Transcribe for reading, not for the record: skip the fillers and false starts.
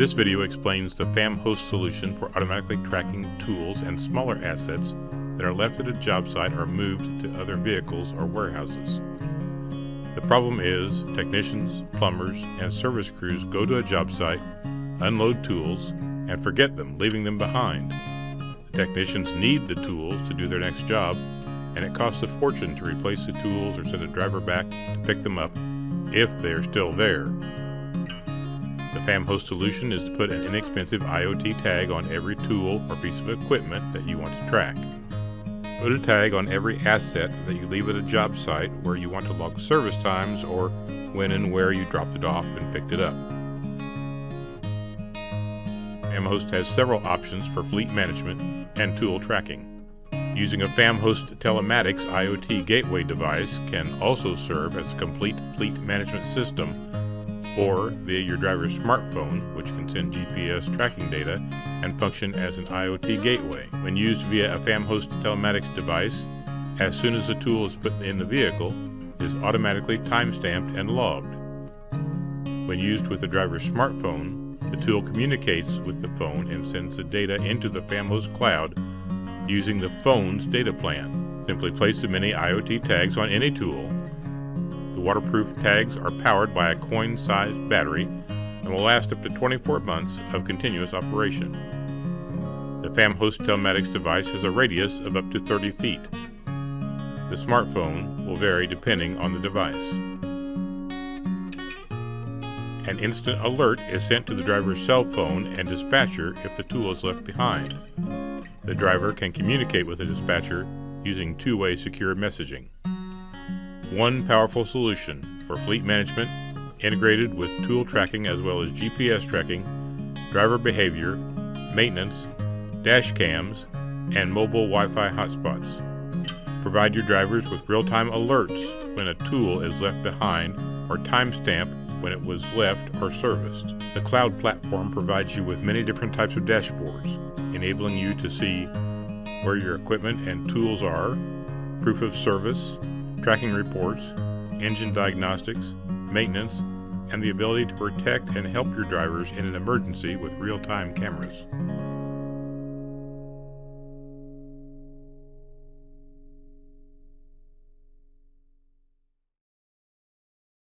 This video explains the FAM host solution for automatically tracking tools and smaller assets that are left at a job site or moved to other vehicles or warehouses. The problem is technicians, plumbers, and service crews go to a job site, unload tools, and forget them, leaving them behind. The technicians need the tools to do their next job, and it costs a fortune to replace the tools or send a driver back to pick them up if they are still there. The FAM host solution is to put an inexpensive IoT tag on every tool or piece of equipment that you want to track. Put a tag on every asset that you leave at a job site where you want to log service times or when and where you dropped it off and picked it up. FAM host has several options for fleet management and tool tracking. Using a FAM host telematics IoT gateway device can also serve as a complete fleet management system, or via your driver's smartphone, which can send GPS tracking data and function as an IoT gateway. When used via a FAM host telematics device, as soon as the tool is put in the vehicle, it is automatically time-stamped and logged. When used with the driver's smartphone, the tool communicates with the phone and sends the data into the FAM host cloud using the phone's data plan. Simply place the mini IoT tags on any tool. The waterproof tags are powered by a coin-sized battery and will last up to 24 months of continuous operation. The FAM host telematics device has a radius of up to 30 feet. The smartphone will vary depending on the device. An instant alert is sent to the driver's cell phone and dispatcher if the tool is left behind. The driver can communicate with the dispatcher using two-way secure messaging. One powerful solution for fleet management, integrated with tool tracking as well as GPS tracking, driver behavior, maintenance, dash cams, and mobile Wi-Fi hotspots. Provide your drivers with real-time alerts when a tool is left behind or timestamp when it was left or serviced. The cloud platform provides you with many different types of dashboards, enabling you to see where your equipment and tools are, proof of service, tracking reports, engine diagnostics, maintenance, and the ability to protect and help your drivers in an emergency with real-time cameras.